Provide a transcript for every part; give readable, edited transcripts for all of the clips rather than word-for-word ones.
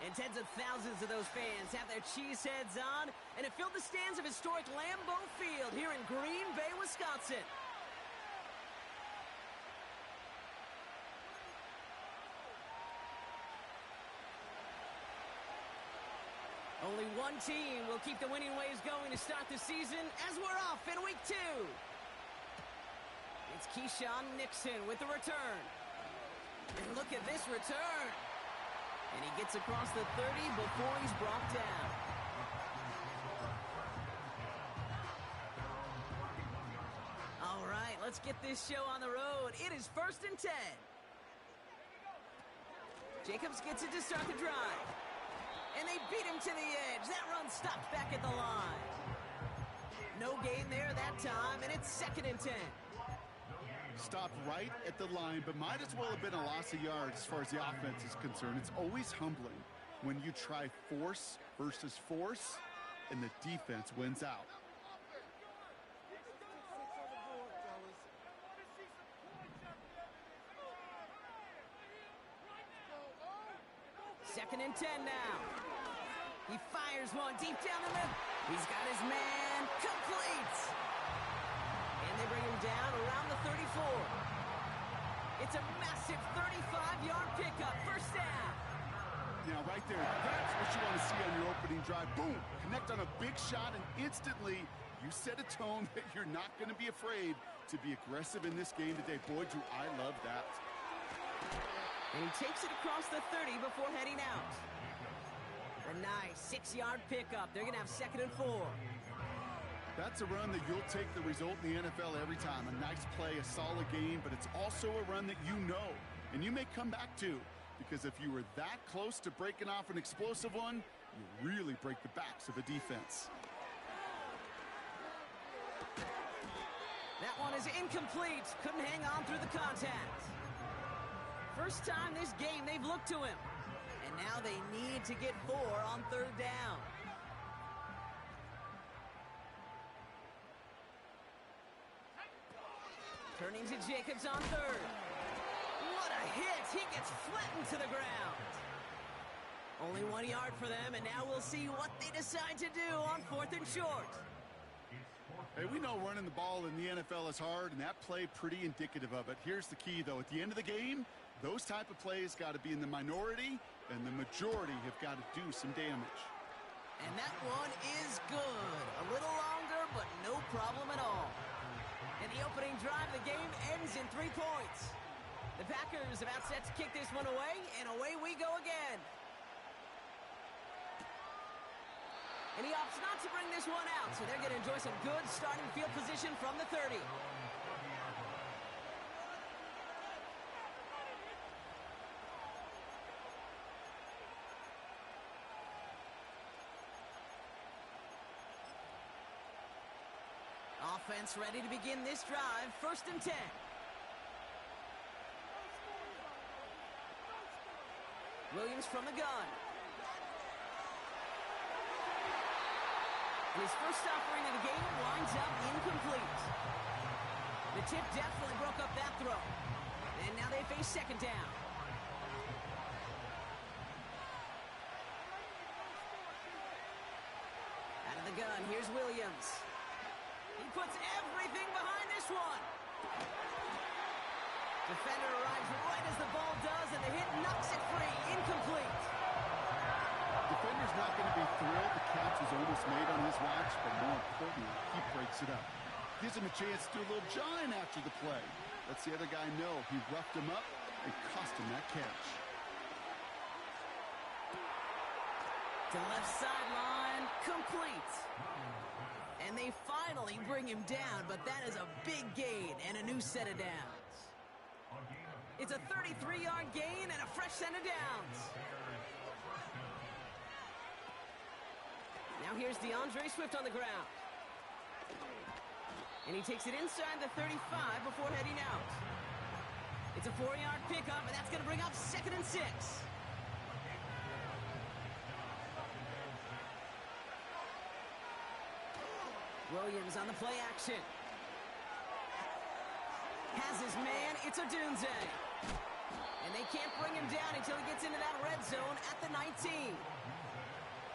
And tens of thousands of those fans have their cheese heads on, and it filled the stands of historic Lambeau Field here in Green Bay, Wisconsin. Only one team will keep the winning ways going to start the season as we're off in week 2. It's Keyshawn Nixon with the return. And look at this return. And he gets across the 30 before he's brought down. All right, let's get this show on the road. It is 1st and 10. Jacobs gets it to start the drive. And they beat him to the edge. That run stopped back at the line. No gain there that time, and it's 2nd and 10. Stopped right at the line, but might as well have been a loss of yards as far as the offense is concerned. It's always humbling when you try force versus force, and the defense wins out. Second and 10 now. He fires one deep down the middle. He's got his man. Complete. And they bring him down around the 34. It's a massive 35-yard pickup. First down. Now, right there, that's what you want to see on your opening drive. Boom! Connect on a big shot, and instantly you set a tone that you're not going to be afraid to be aggressive in this game today. Boy, do I love that. And he takes it across the 30 before heading out. A nice 6-yard pickup. They're going to have 2nd and 4. That's a run that you'll take the result in the NFL every time. A nice play, a solid game, but it's also a run that you know, and you may come back to, because if you were that close to breaking off an explosive one, you really break the backs of a defense. That one is incomplete. Couldn't hang on through the contact. First time this game they've looked to him. And now they need to get 4 on 3rd down. Turning to Jacobs on 3rd. What a hit! He gets flattened to the ground. Only 1 yard for them, and now we'll see what they decide to do on 4th and short. Hey, we know running the ball in the NFL is hard, and that play pretty indicative of it. Here's the key, though. At the end of the game, those type of plays got to be in the minority, and the majority have got to do some damage. And that one is good. A little longer, but no problem at all. And the opening drive of the game ends in 3 points. The Packers about set to kick this one away, and away we go again. And he opts not to bring this one out, so they're going to enjoy some good starting field position from the 30. Offense ready to begin this drive. 1st and 10. Williams from the gun. And his first offering of the game winds up incomplete. The tip definitely broke up that throw. And now they face 2nd down. Out of the gun, here's Williams. He puts everything behind this one. Defender arrives right as the ball does, and the hit knocks it free. Incomplete. Defender's not going to be thrilled the catch was almost made on his watch, but more importantly, he breaks it up. Gives him a chance to do a little jawing after the play. Lets the other guy know he roughed him up and cost him that catch. To the left sideline, complete. And they finally bring him down, but that is a big gain and a new set of downs. It's a 33-yard gain and a fresh set of downs. Now here's DeAndre Swift on the ground. And he takes it inside the 35 before heading out. It's a 4-yard pickup, and that's going to bring up 2nd and 6. Williams on the play action. Has his man. It's Odunze. And they can't bring him down until he gets into that red zone at the 19.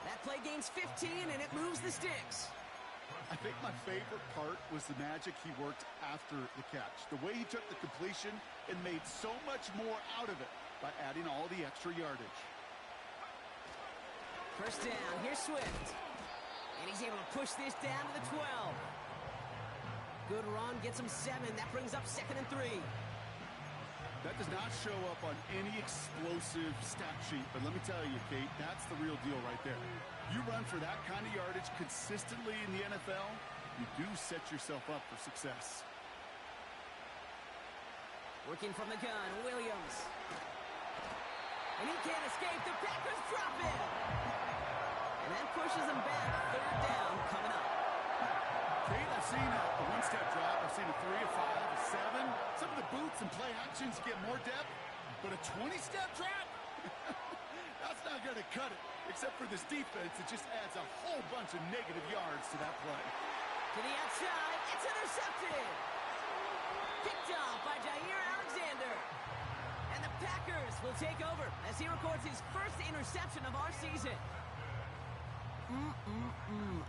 That play gains 15, and it moves the sticks. I think my favorite part was the magic he worked after the catch. The way he took the completion and made so much more out of it by adding all the extra yardage. First down, here's Swift. And he's able to push this down to the 12. Good run, gets him 7. That brings up 2nd and 3. That does not show up on any explosive stat sheet, but let me tell you, Kate, that's the real deal right there. You run for that kind of yardage consistently in the NFL, you do set yourself up for success. Working from the gun, Williams. And he can't escape. The Packers drop him. And that pushes him back. 3rd down coming up. Kate, I've seen a one-step drop. I've seen a 3, a 5, a 7. Some of the boots and play actions get more depth, but a 20-step drop? That's not going to cut it. Except for this defense, it just adds a whole bunch of negative yards to that play. To the outside, it's intercepted. Picked off by Jair Alexander. And the Packers will take over as he records his first interception of our season.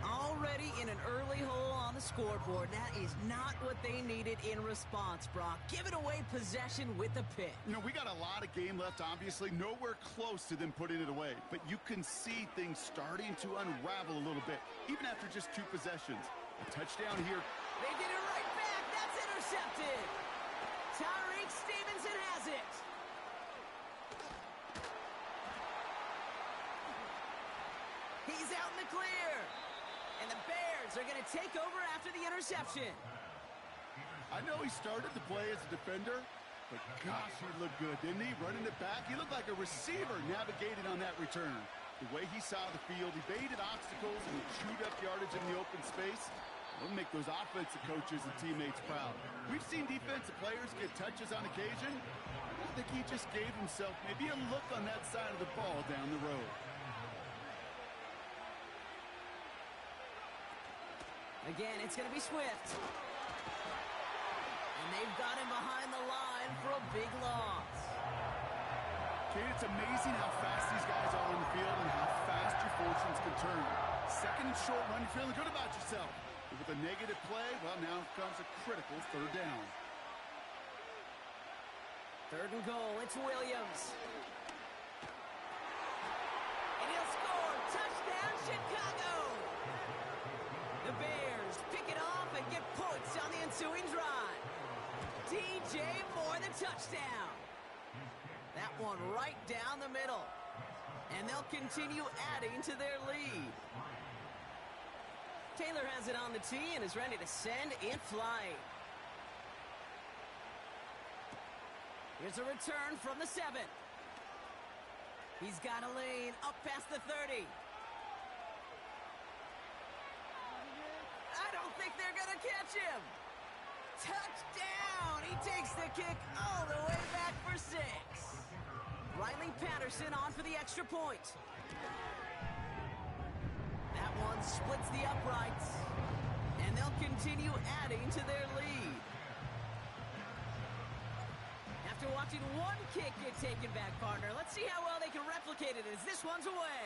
Already in an early hole on the scoreboard. That is not what they needed in response, Brock. Giving away possession with the pick. You know, we got a lot of game left, obviously. Nowhere close to them putting it away. But you can see things starting to unravel a little bit, even after just 2 possessions. A touchdown here. They get it right back. That's intercepted. Tyreek Stevenson has it. He's out in the clear. And the Bears are going to take over after the interception. I know he started the play as a defender, but gosh, he looked good, didn't he? Running it back, he looked like a receiver navigating on that return. The way he saw the field, he baited obstacles and he chewed up yardage in the open space. It'll make those offensive coaches and teammates proud. We've seen defensive players get touches on occasion. I think he just gave himself maybe a look on that side of the ball down the road. Again, it's going to be Swift. And they've got him behind the line for a big loss. Kate, it's amazing how fast these guys are on the field and how fast your fortunes can turn. 2nd and short run, you're feeling good about yourself. But with a negative play, well, now comes a critical 3rd down. 3rd and goal, it's Williams. And he'll score. Touchdown, Chicago! The Bears pick it off and get points on the ensuing drive. DJ Moore, the touchdown. That one right down the middle. And they'll continue adding to their lead. Taylor has it on the tee and is ready to send in flight. Here's a return from the 7. He's got a lane up past the 30. I don't think they're going to catch him. Touchdown! He takes the kick all the way back for 6. Riley Patterson on for the extra point. That one splits the uprights. And they'll continue adding to their lead. After watching one kick get taken back, partner, let's see how well they can replicate it as this one's away.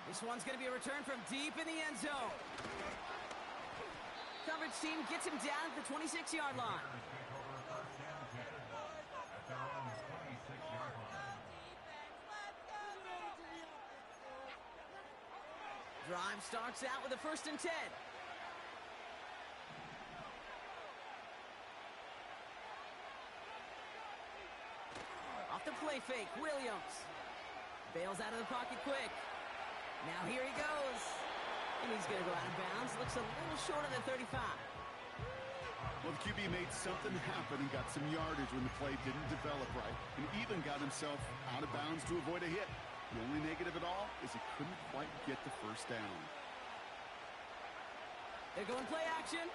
This one's going to be a return from deep in the end zone. Coverage team gets him down at the 26-yard line. Drive starts out with a 1st and 10. Off the play fake, Williams. Bails out of the pocket quick. Now here he goes. And he's going to go out of bounds. Looks a little short of the 35. Well, the QB made something happen and got some yardage when the play didn't develop right, and even got himself out of bounds to avoid a hit. The only negative at all is he couldn't quite get the 1st down. They're going play action.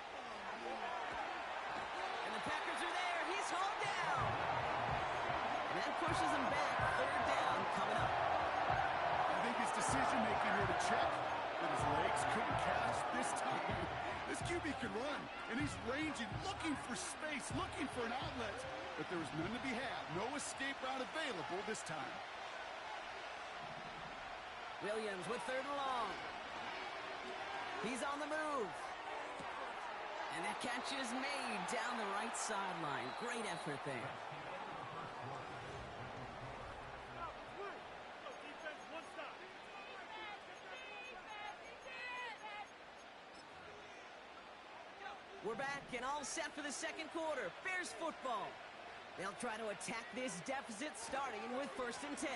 And the Packers are there. He's hauled down. And that pushes him back. 3rd down coming up. I think his decision-making here to check But his legs couldn't catch this time. This QB can run, and he's ranging, looking for space, looking for an outlet. But there was none to be had. No escape route available this time. Williams with 3rd and long. He's on the move. And that catch is made down the right sideline. Great effort there. We're back and all set for the second quarter. Bears football. They'll try to attack this deficit starting with 1st and 10.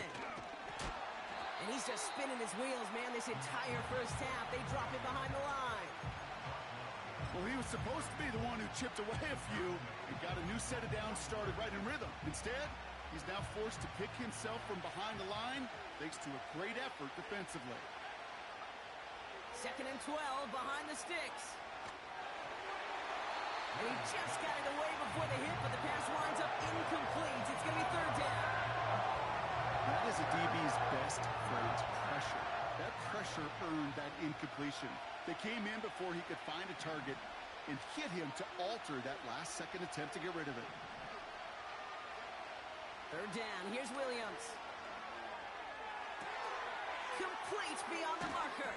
And he's just spinning his wheels, man, this entire first half. They drop it behind the line. Well, he was supposed to be the one who chipped away a few and got a new set of downs started right in rhythm. Instead, he's now forced to pick himself from behind the line thanks to a great effort defensively. 2nd and 12 behind the sticks. And he just got it away before the hit, but the pass winds up incomplete. It's going to be 3rd down. That is a DB's best friend, pressure. That pressure earned that incompletion. They came in before he could find a target and hit him to alter that last-second attempt to get rid of it. 3rd down. Here's Williams. Complete beyond the marker.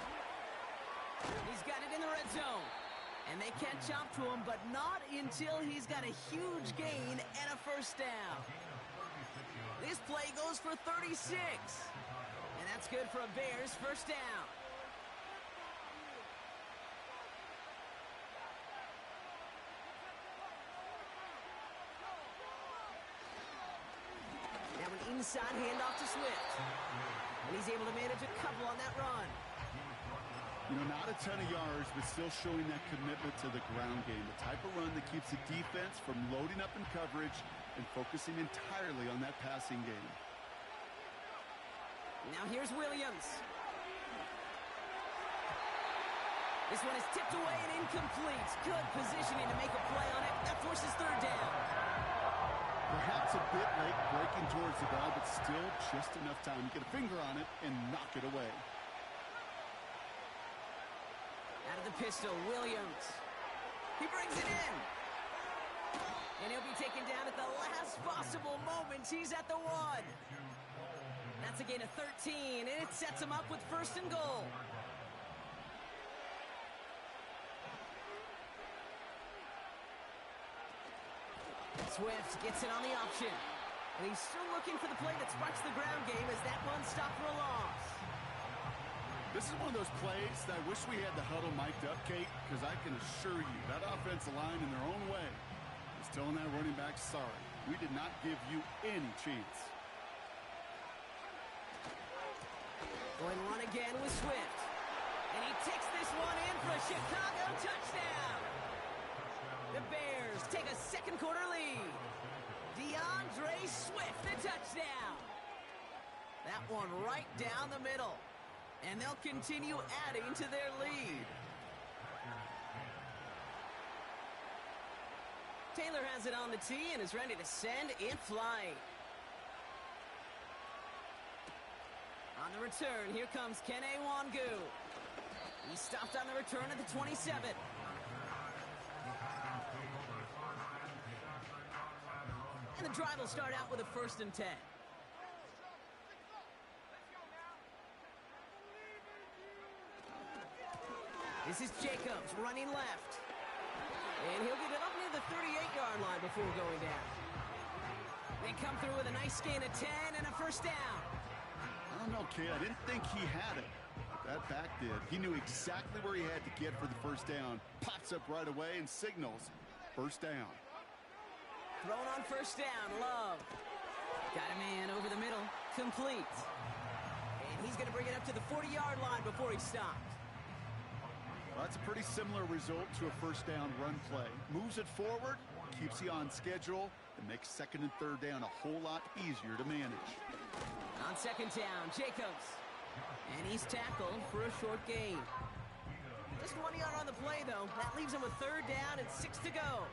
He's got it in the red zone. And they catch up to him, but not until he's got a huge gain and a 1st down. This play goes for 36. And that's good for a Bears 1st down. Now an inside handoff to Swift. And he's able to manage a couple on that run. You know, not a ton of yards, but still showing that commitment to the ground game. The type of run that keeps the defense from loading up in coverage and focusing entirely on that passing game. Now here's Williams. This one is tipped away and incomplete. Good positioning to make a play on it. That forces 3rd down. Perhaps a bit late breaking towards the ball, but still just enough time to get a finger on it and knock it away. Out of the pistol, Williams. He brings it in. And he'll be taken down at the last possible moment. He's at the 1. That's a gain of 13, and it sets him up with 1st and goal. Swift gets it on the option. And he's still looking for the play that sparks the ground game as that one stopped for a loss. This is one of those plays that I wish we had the huddle mic'd up, Kate, because I can assure you that offensive line in their own way is telling that running back, sorry, we did not give you any chance. Going to run again with Swift. And he takes this one in for a Chicago touchdown. The Bears take a second quarter lead. DeAndre Swift, the touchdown. That one right down the middle. And they'll continue adding to their lead. Taylor has it on the tee and is ready to send it flying. On the return, here comes Kene Nwangwu. He stopped on the return at the 27. And the drive will start out with a 1st and 10. This is Jacobs running left. And he'll get it up near the 38-yard line before going down. They come through with a nice gain of 10 and a 1st down. I don't know, Kate. I didn't think he had it. That back did. He knew exactly where he had to get for the 1st down. Pops up right away and signals 1st down. Thrown on 1st down, Love. Got a man over the middle, complete. And he's going to bring it up to the 40-yard line before he stops. Well, that's a pretty similar result to a 1st down run play. Moves it forward, keeps you on schedule, and makes 2nd and 3rd down a whole lot easier to manage. On 2nd down, Jacobs. And he's tackled for a short gain. Just 1 yard on the play, though. That leaves him with 3rd down and 6 to go.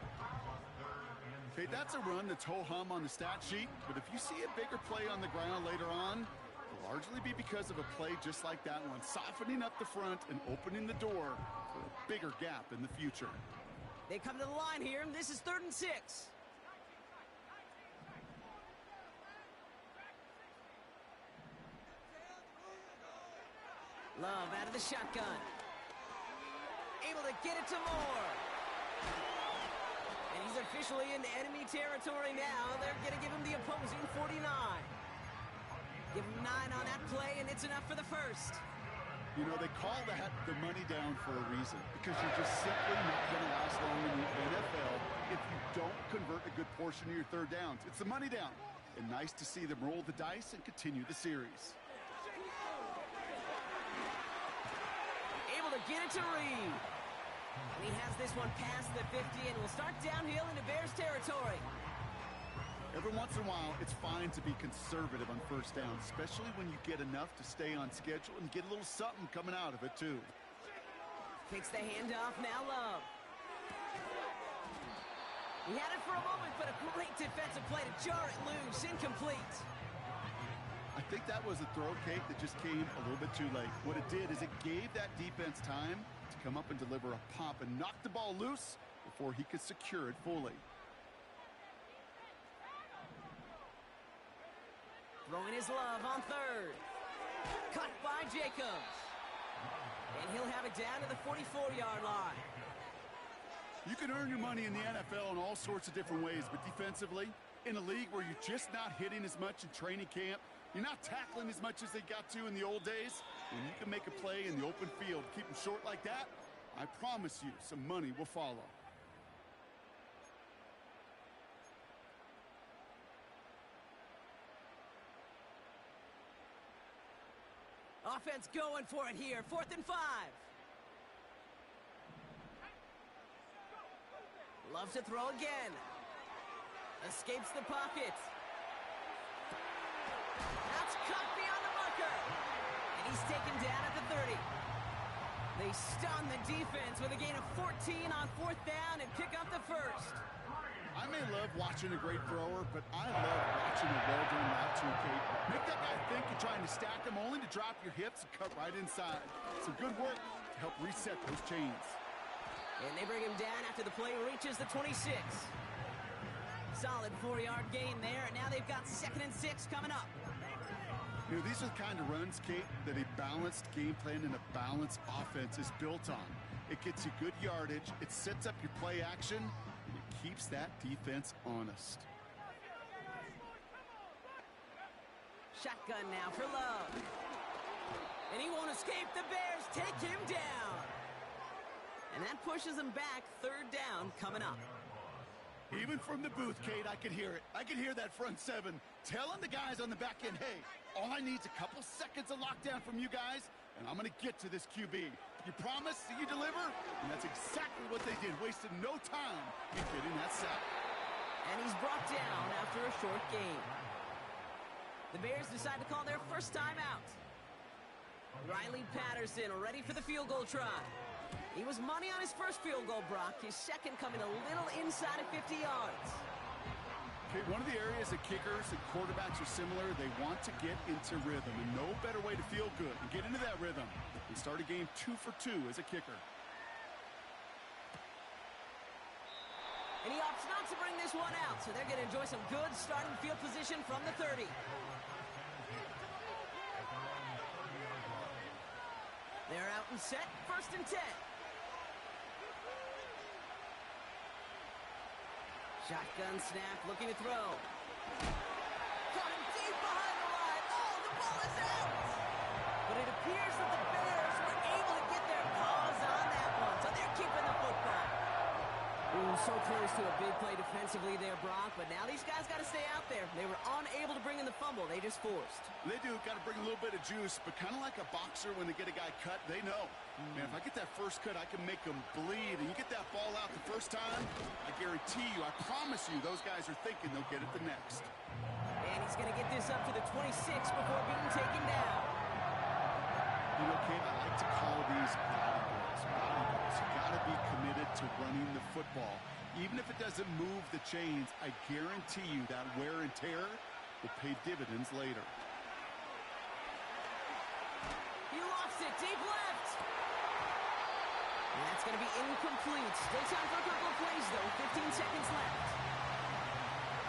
Okay, that's a run that's ho-hum on the stat sheet, but if you see a bigger play on the ground later on, will largely be because of a play just like that one, softening up the front and opening the door for a bigger gap in the future. They come to the line here, and this is 3rd and 6. Love out of the shotgun. Able to get it to Moore. And he's officially in enemy territory now. They're going to give him the opposing 49. Give him 9 on that play, and it's enough for the first. You know, they call that the money down for a reason, because you're just simply not going to last long in the NFL if you don't convert a good portion of your 3rd downs. It's the money down. And nice to see them roll the dice and continue the series. Able to get it to Reed. And he has this one past the 50 and will start downhill into Bears territory. Every once in a while, it's fine to be conservative on 1st down, especially when you get enough to stay on schedule and get a little something coming out of it, too. Takes the handoff, now Love. He had it for a moment, but a great defensive play to jar it loose, incomplete. I think that was a throw, Kate, that just came a little bit too late. What it did is it gave that defense time to come up and deliver a pop and knock the ball loose before he could secure it fully. Throwing his Love on 3rd. Cut by Jacobs. And he'll have it down to the 44-yard line. You can earn your money in the NFL in all sorts of different ways, but defensively, in a league where you're just not hitting as much in training camp, you're not tackling as much as they got to in the old days, when you can make a play in the open field, keep them short like that, I promise you some money will follow. Offense going for it here. 4th and 5. Loves to throw again. Escapes the pocket. That's cut beyond the marker. And he's taken down at the 30. They stun the defense with a gain of 14 on 4th down and pick up the first. I may love watching a great thrower, but I love watching a well-done route too, Kate. Make that guy think you're trying to stack him only to drop your hips and cut right inside. Some good work to help reset those chains. And they bring him down after the play reaches the 26. Solid 4-yard gain there, and now they've got 2nd and 6 coming up. You know, these are the kind of runs, Kate, that a balanced game plan and a balanced offense is built on. It gets you good yardage, it sets up your play action, and it keeps that defense honest. Shotgun now for Love. And he won't escape. The Bears take him down. And that pushes him back. 3rd down coming up. Even from the booth, Kate, I could hear it. I could hear that front 7 telling the guys on the back end, hey, all I need is a couple seconds of lockdown from you guys, and I'm going to get to this QB. You promise that you deliver? And that's exactly what they did. Wasted no time in getting that sack. And he's brought down after a short gain. The Bears decide to call their first timeout. Riley Patterson ready for the field goal try. He was money on his first field goal, Brock. His second coming a little inside of 50 yards. Okay, one of the areas that kickers and quarterbacks are similar, they want to get into rhythm, and no better way to feel good and get into that rhythm and start a game 2 for 2 as a kicker. And he opts not to bring this one out, so they're going to enjoy some good starting field position from the 30. They're out and set, 1st and 10. Shotgun snap, looking to throw. Caught him deep behind the line. Oh, the ball is out! But it appears that the Bears were able to get their paws on that one, so they're keeping the football. Ooh, so close to a big play defensively there, Brock, but now these guys got to stay out there. They were unable to bring in the fumble. They just forced. They do. Got to bring a little bit of juice, but kind of like a boxer when they get a guy cut, they know. Man, if I get that first cut, I can make them bleed. And you get that ball out the first time, I guarantee you, I promise you, those guys are thinking they'll get it the next. And he's going to get this up to the 26 before being taken down. You know, Kate, I like to call these body blows. Body blows. You got to be committed to running the football. Even if it doesn't move the chains, I guarantee you that wear and tear will pay dividends later. He lofts it deep left. And that's going to be incomplete. Still time for a couple of plays, though. 15 seconds left.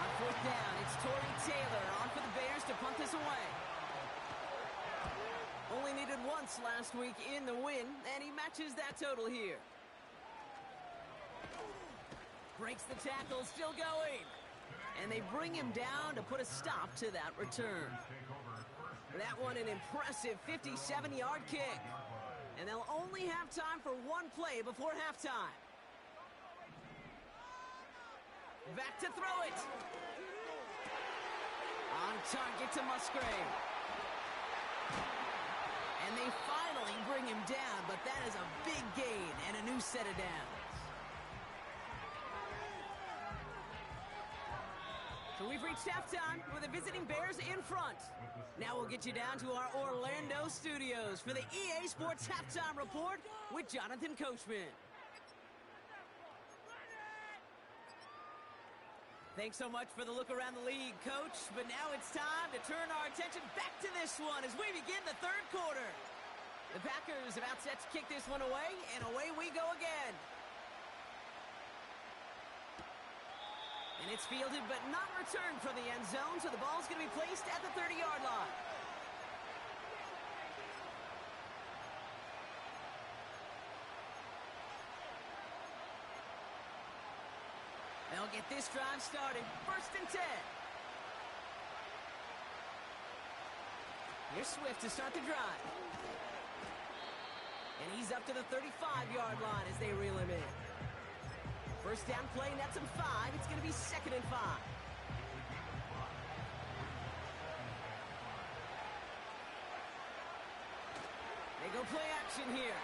On fourth down, it's Torrey Taylor on for the Bears to punt this away. Only needed once last week in the win, and he matches that total here. Breaks the tackle, still going. And they bring him down to put a stop to that return. That one an impressive 57-yard kick. And they'll only have time for one play before halftime. Back to throw it. On target to Musgrave. And they finally bring him down, but that is a big gain and a new set of downs. So we've reached halftime with the visiting Bears in front. Now we'll get you down to our Orlando studios for the EA Sports Halftime Report with Jonathan Coachman. Thanks so much for the look around the league, Coach. But now it's time to turn our attention back to this one as we begin the third quarter. The Packers about set to kick this one away, and away we go again. And it's fielded but not returned from the end zone, so the ball's going to be placed at the 30-yard line. They'll get this drive started. 1st and 10. Here's Swift to start the drive. And he's up to the 35-yard line as they reel him in. First down play, nets him 5. It's going to be 2nd and 5. They go play action here.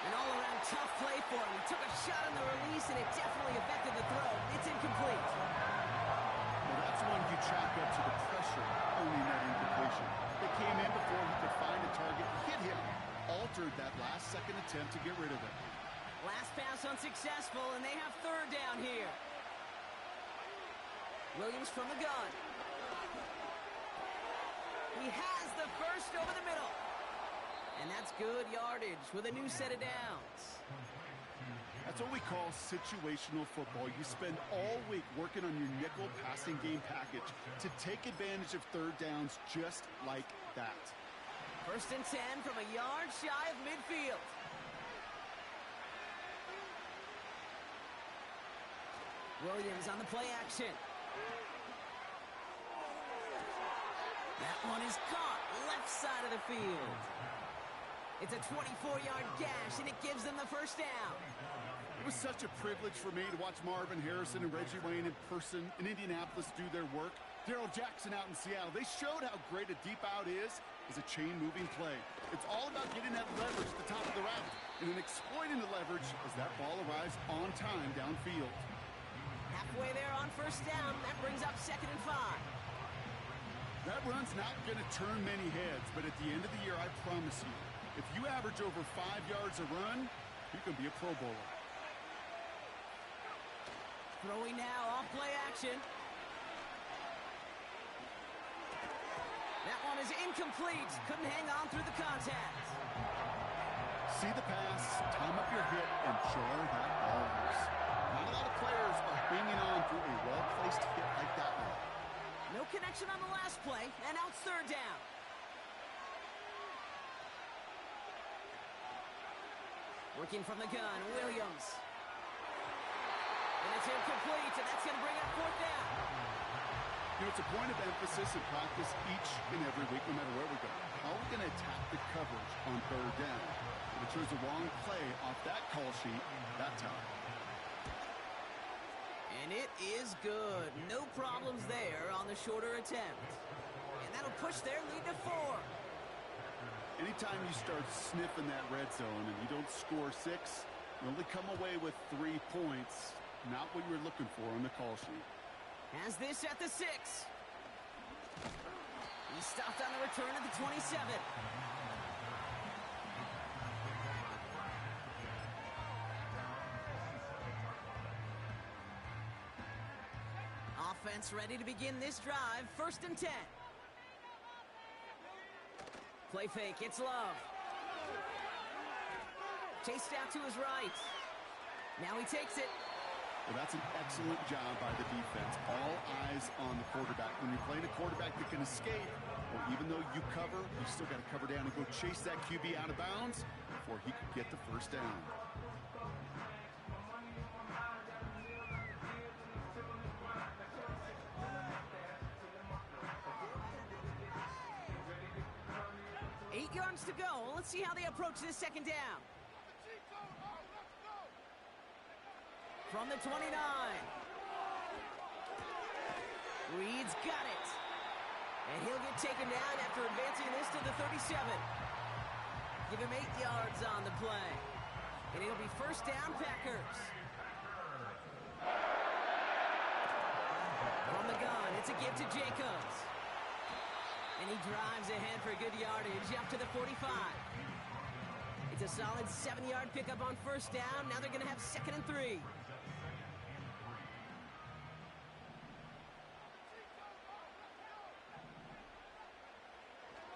An all-around tough play for him. He took a shot on the release, and it definitely affected the throw. It's incomplete. Well, that's one you chalk up to the pressure owning that incompletion. They came in before he could find a target, hit him, altered that last-second attempt to get rid of it. Last pass unsuccessful, and they have 3rd down here. Williams from the gun. He has the first over the middle. And that's good yardage with a new set of downs. That's what we call situational football. You spend all week working on your nickel passing game package to take advantage of 3rd downs just like that. 1st and 10 from a yard shy of midfield. Williams on the play action. That one is caught left side of the field. It's a 24-yard gash, and it gives them the first down. It was such a privilege for me to watch Marvin Harrison and Reggie Wayne in person in Indianapolis do their work. Darrell Jackson out in Seattle. They showed how great a deep out is as a chain-moving play. It's all about getting that leverage at the top of the route and then exploiting the leverage as that ball arrives on time downfield. Halfway there on 1st down. That brings up 2nd and 5. That run's not going to turn many heads, but at the end of the year, I promise you, if you average over 5 yards a run, you can be a Pro Bowler. Throwing now off play action. That one is incomplete. Couldn't hang on through the contact. See the pass, time up your hit, and jar that ball loose. Not a lot of players are hanging on through a well-placed hit like that one. No connection on the last play, and now it's 3rd down. Working from the gun, Williams. And it's incomplete, and that's going to bring up 4th down. You know, it's a point of emphasis in practice each and every week, no matter where we go. How are we going to attack the coverage on 3rd down? If it shows the wrong play off that call sheet, that time. And it is good. No problems there on the shorter attempt. And that'll push their lead to 4. Anytime you start sniffing that red zone and you don't score 6, you only come away with 3 points. Not what you were looking for on the call sheet. Has this at the 6. He stopped on the return at the 27. Offense ready to begin this drive. 1st and 10. Play fake, it's Love. Chased out to his right. Now he takes it. Well, that's an excellent job by the defense. All eyes on the quarterback. When you're playing a quarterback that can escape, well, even though you cover, you still got to cover down and go chase that QB out of bounds before he could get the first down. Yards to go. Let's see how they approach this second down. From the 29. Reed's got it. And he'll get taken down after advancing this to the 37. Give him 8 yards on the play. And it'll be first down, Packers. From the gun, it's a give to Jacobs. And he drives ahead for good yardage up to the 45. It's a solid 7-yard pickup on first down. Now they're going to have 2nd and 3.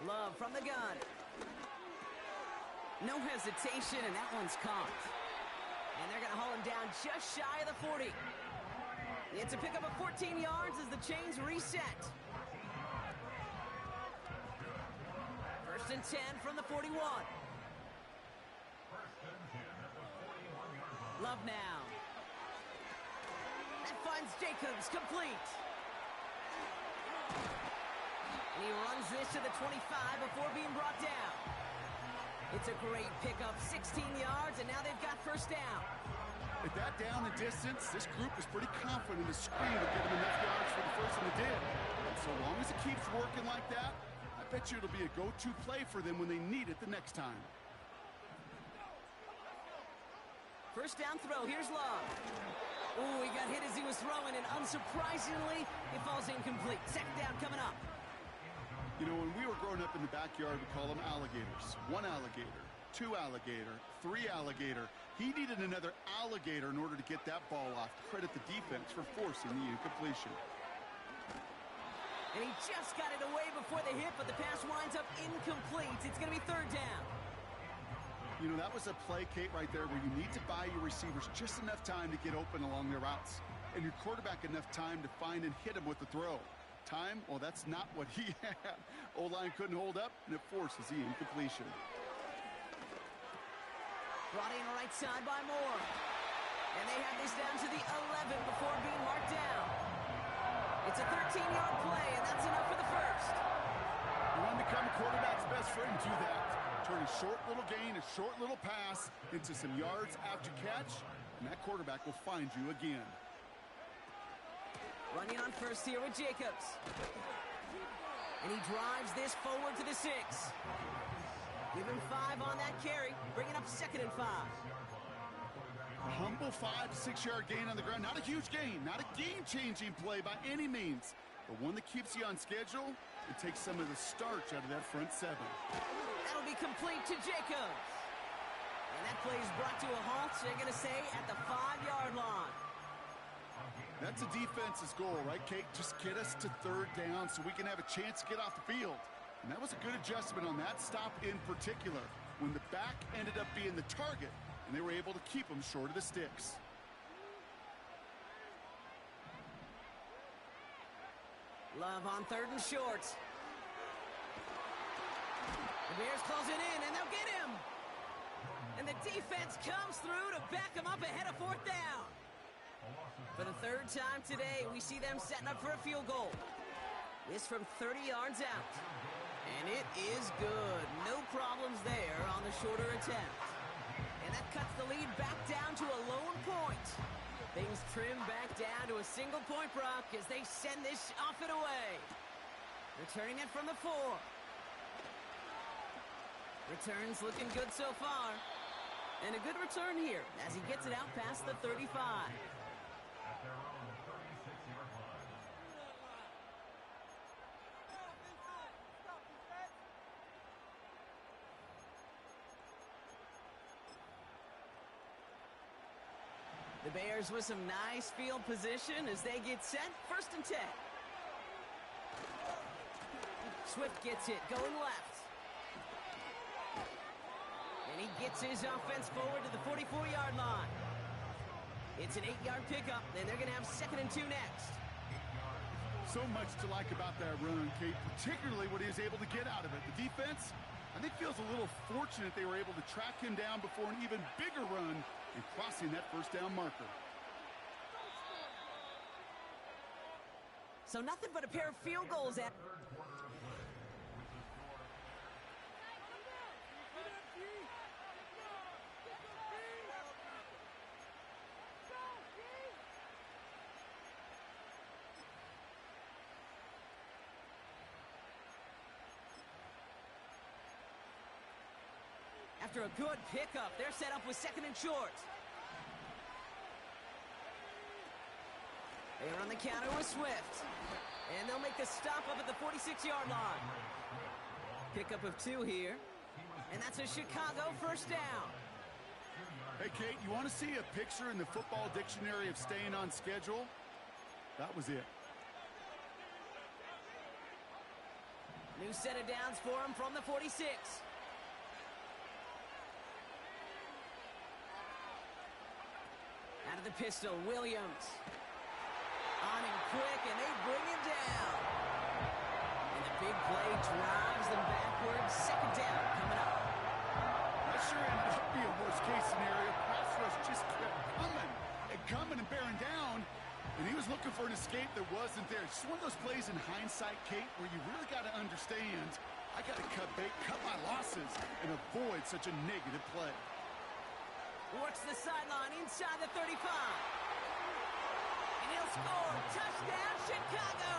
Love from the gun. No hesitation, and that one's caught. And they're going to haul him down just shy of the 40. It's a pickup of 14 yards as the chains reset. First and 10 from the 41. Love now. That finds Jacobs complete. And he runs this to the 25 before being brought down. It's a great pickup, 16 yards, and now they've got first down. At that down the distance, this group is pretty confident the screen will give them enough yards for the first one it did. And so long as it keeps working like that, I bet you it'll be a go-to play for them when they need it the next time. First down throw, here's Love. Ooh, he got hit as he was throwing, and unsurprisingly, it falls incomplete. Second down coming up. You know, when we were growing up in the backyard, we call them alligators. 1 alligator, 2 alligator, 3 alligator. He needed another alligator in order to get that ball off. Credit the defense for forcing the incompletion. And he just got it away before the hit, but the pass winds up incomplete. It's going to be third down. You know, that was a play, Kate, right there where you need to buy your receivers just enough time to get open along their routes. And your quarterback enough time to find and hit him with the throw. Time, well, that's not what he had. O-line couldn't hold up, and it forces the incompletion. Brought in right side by Moore. And they have this down to the 11 before being marked down. It's a 13-yard play, and that's enough for the first. You want to become a quarterback's best friend, do that. Turn a short little gain, a short little pass into some yards after catch, and that quarterback will find you again. Running on first here with Jacobs. And he drives this forward to the 6. Give him 5 on that carry, bringing up 2nd and 5. A humble 5 to 6 yard gain on the ground. Not a huge gain, not a game-changing play by any means, but one that keeps you on schedule and takes some of the starch out of that front 7. That'll be complete to Jacobs. And that play is brought to a halt, so they're going to say at the 5-yard line. That's a defense's goal, right, Kate? Just get us to third down so we can have a chance to get off the field. And that was a good adjustment on that stop in particular, when the back ended up being the target, and they were able to keep them short of the sticks. Love on 3rd and short. The Bears close it in, and they'll get him. And the defense comes through to back him up ahead of 4th down. For the 3rd time today, we see them setting up for a field goal. This from 30 yards out. And it is good. No problems there on the shorter attempt. And that cuts the lead back down to a lone point. Things trim back down to a single point, Brock, as they send this off and away. Returning it from the 4. Returns looking good so far. And a good return here as he gets it out past the 35. The Bears with some nice field position as they get set. 1st and 10. Swift gets it, going left. And he gets his offense forward to the 44-yard line. It's an 8-yard pickup, and they're going to have 2nd and 2 next. So much to like about that run, Kate, particularly what he was able to get out of it. The defense, I think, feels a little fortunate they were able to track him down before an even bigger run and crossing that first down marker. So nothing but a pair of field goals at... After a good pickup, they're set up with 2nd and short. They are on the counter with Swift. And they'll make the stop up at the 46-yard line. Pickup of 2 here. And that's a Chicago first down. Hey, Kate, you want to see a picture in the football dictionary of staying on schedule? That was it. New set of downs for him from the 46. Out of the pistol, Williams. On him quick, and they bring him down. And the big play drives them backwards. 2nd down coming up. That sure ended up being a worst-case scenario. Pass rush just kept coming and bearing down. And he was looking for an escape that wasn't there. Just one of those plays in hindsight, Kate, where you really got to understand, I got to cut bait, cut my losses, and avoid such a negative play. Works the sideline inside the 35. And he'll score. Touchdown, Chicago.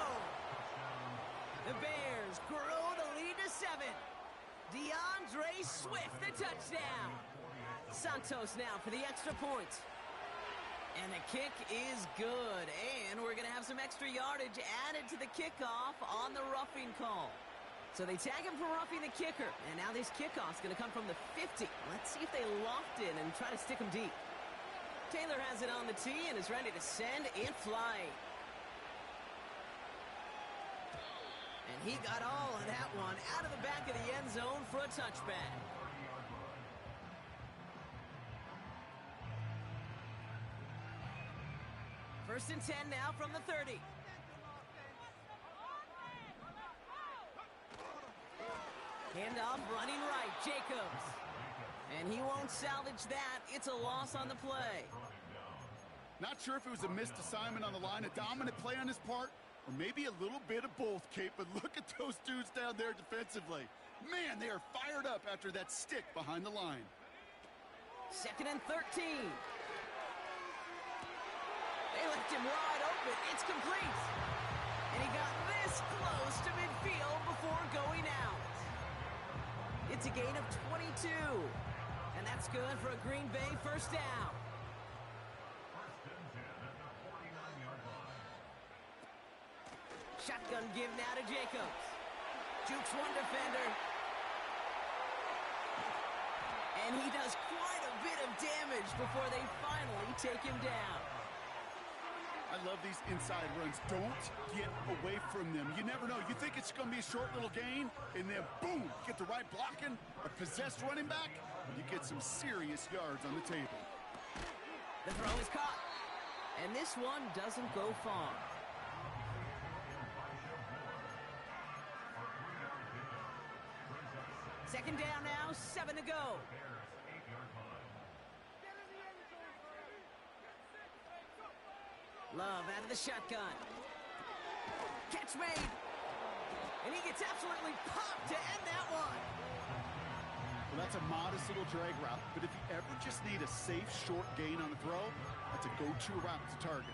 The Bears grow the lead to 7. DeAndre Swift, the touchdown. Santos now for the extra point. And the kick is good. And we're going to have some extra yardage added to the kickoff on the roughing call. So they tag him for roughing the kicker. And now this kickoff's going to come from the 50. Let's see if they loft it and try to stick him deep. Taylor has it on the tee and is ready to send it flying. And he got all of that one out of the back of the end zone for a touchback. First and 10 now from the 30. Handoff running right, Jacobs. And he won't salvage that. It's a loss on the play. Not sure if it was a missed assignment on the line, a dominant play on his part, or maybe a little bit of both, Kate, but look at those dudes down there defensively. Man, they are fired up after that stick behind the line. 2nd and 13. They left him wide open. It's complete. And he got this close to midfield before going out. It's a gain of 22. And that's good for a Green Bay first down. Shotgun give now to Jacobs. Jukes one defender. And he does quite a bit of damage before they finally take him down. I love these inside runs. Don't get away from them. You never know. You think it's going to be a short little gain, and then boom, get the right blocking, a possessed running back, you get some serious yards on the table. The throw is caught, and this one doesn't go far. Second down now, 7 to go. Love out of the shotgun. Catch made. And he gets absolutely popped to end that one. Well, that's a modest little drag route, but if you ever just need a safe, short gain on the throw, that's a go-to route to target.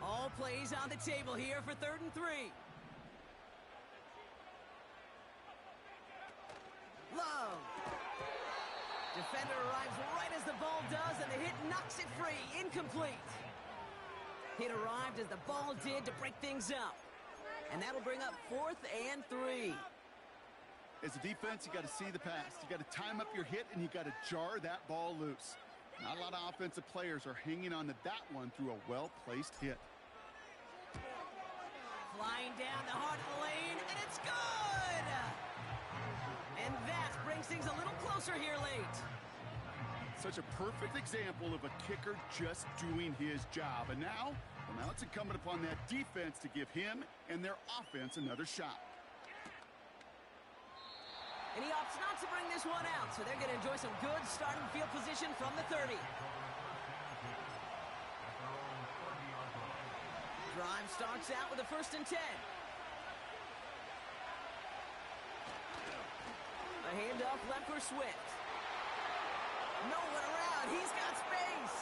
All plays on the table here for 3rd and 3. Love. Defender arrives right as the ball does, and the hit knocks it free. Incomplete. Hit arrived as the ball did to break things up. And that'll bring up 4th and 3. As a defense, you got to see the pass. You got to time up your hit, and you got to jar that ball loose. Not a lot of offensive players are hanging on to that one through a well-placed hit. Flying down the heart of the lane, and it's good! And that brings things a little closer here late. Such a perfect example of a kicker just doing his job. And now it's incumbent upon that defense to give him and their offense another shot. And he opts not to bring this one out, so they're going to enjoy some good starting field position from the 30. Drive starts out with a 1st and 10. A handoff left for Swift. No one around. He's got space.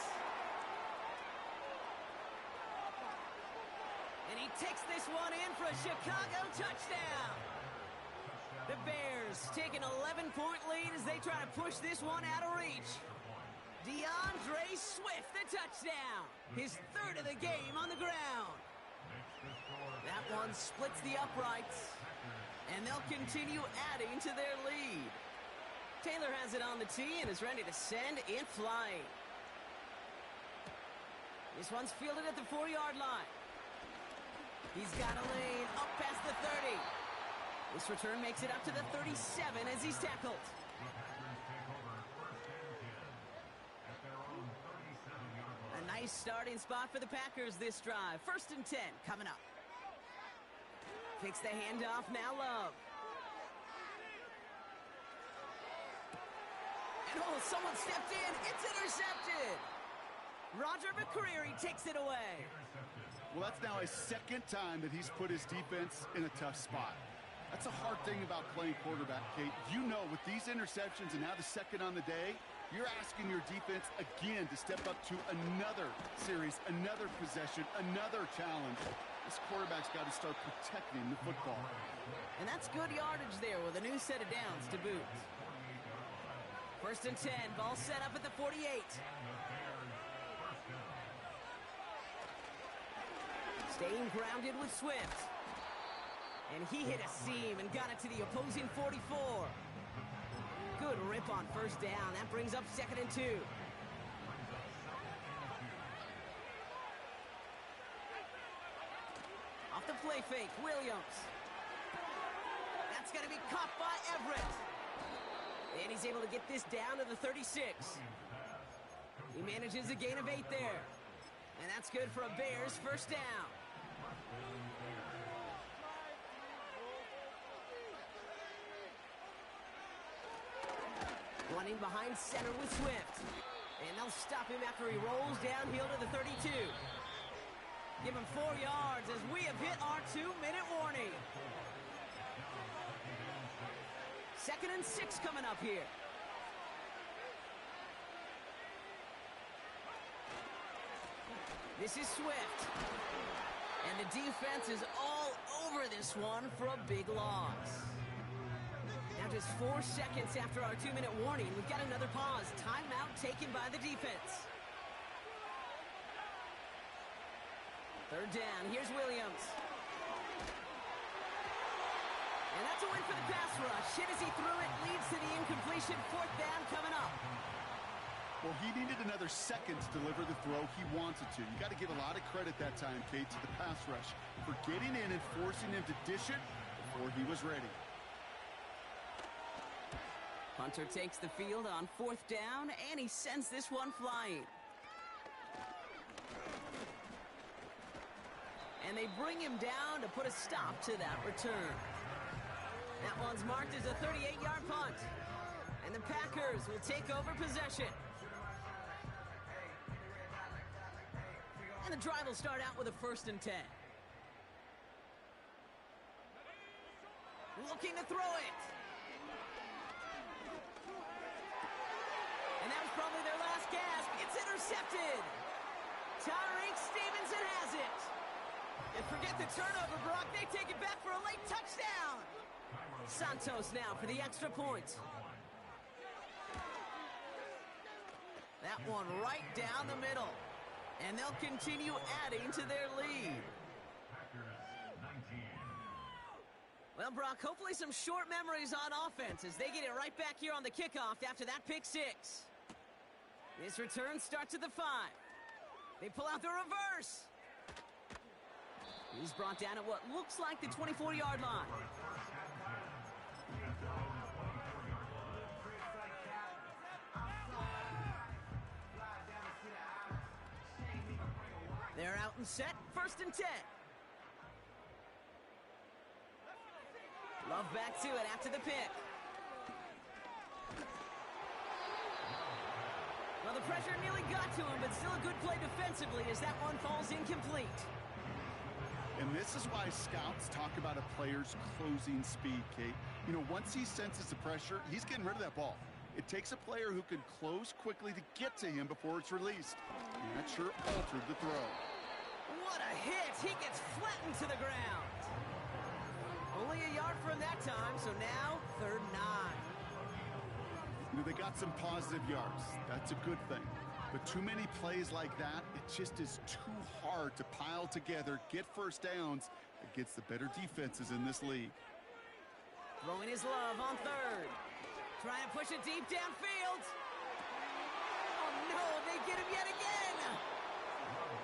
And he takes this one in for a Chicago touchdown. The Bears take an 11-point lead as they try to push this one out of reach. DeAndre Swift, the touchdown. His 3rd of the game on the ground. That one splits the uprights, and they'll continue adding to their lead. Taylor has it on the tee and is ready to send it flying. This one's fielded at the 4-yard line. He's got a lane up past the 30. This return makes it up to the 37 as he's tackled. A nice starting spot for the Packers this drive. 1st and 10 coming up. Takes the handoff, now Love. And someone stepped in. It's intercepted. Roger McCreary takes it away. Well, that's now a 2nd time that he's put his defense in a tough spot. That's a hard thing about playing quarterback, Kate. You know, with these interceptions and now the 2nd on the day, you're asking your defense again to step up to another series, another possession, another challenge. This quarterback's got to start protecting the football. And that's good yardage there with a new set of downs to boot. 1st and 10, ball set up at the 48. Staying grounded with Swift. And he hit a seam and got it to the opposing 44. Good rip on 1st down. That brings up 2nd and 2. Off the play fake, Williams. That's going to be caught by Everett. And he's able to get this down to the 36. He manages a gain of 8 there. And that's good for a Bears 1st down. Running behind center with Swift. And they'll stop him after he rolls downhill to the 32. Give him 4 yards as we have hit our 2-minute warning. 2nd and 6 coming up here. This is Swift. And the defense is all over this one for a big loss. Now just 4 seconds after our 2-minute warning, we've got another pause. Timeout taken by the defense. 3rd down, here's Williams. And that's a win for the pass rush. Hit as he threw it, leads to the incompletion. 4th down coming up. Well, he needed another 2nd to deliver the throw he wanted to. You got to give a lot of credit that time, Kate, to the pass rush for getting in and forcing him to dish it before he was ready. Hunter takes the field on 4th down, and he sends this one flying. And they bring him down to put a stop to that return. That one's marked as a 38-yard punt. And the Packers will take over possession. And the drive will start out with a 1st and 10. Looking to throw it. And that was probably their last gasp. It's intercepted. Tyreek Stevenson has it. And forget the turnover, Brock. They take it back for a late touchdown. Santos now for the extra point. That one right down the middle. And they'll continue adding to their lead. Well, Brock, hopefully some short memories on offense as they get it right back here on the kickoff after that pick 6. This return starts at the 5. They pull out the reverse. He's brought down at what looks like the 24-yard line. They're out and set, 1st and 10. Love back to it after the pick. Well, the pressure nearly got to him, but still a good play defensively as that one falls incomplete. And this is why scouts talk about a player's closing speed, Kate. You know, once he senses the pressure, he's getting rid of that ball. It takes a player who can close quickly to get to him before it's released. And that sure altered the throw. What a hit! He gets flattened to the ground. Only a yard from that time, so now 3rd and 9. You know, they got some positive yards. That's a good thing. But too many plays like that, it just is too hard to pile together, get first downs against the better defenses in this league. Throwing his love on 3rd. Trying to push it deep downfield. Oh no, they get him yet again.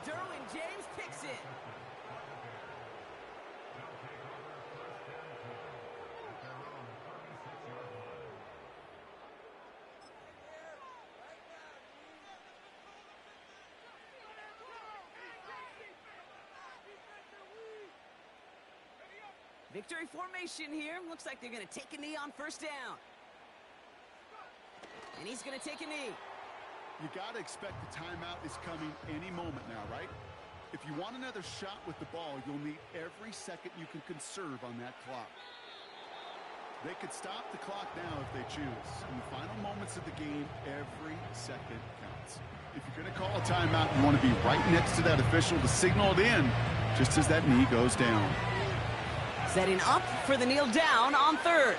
Derwin James picks it. Victory formation here. Looks like they're going to take a knee on 1st down. And he's going to take a knee. You got to expect the timeout is coming any moment now, right? If you want another shot with the ball, you'll need every second you can conserve on that clock. They could stop the clock now if they choose. In the final moments of the game, every second counts. If you're going to call a timeout, you want to be right next to that official to signal it in just as that knee goes down. Setting up for the kneel down on 3rd.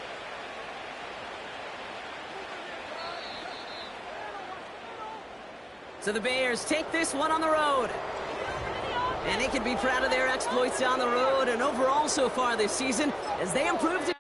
So the Bears take this one on the road. And they can be proud of their exploits on the road and overall so far this season as they improved.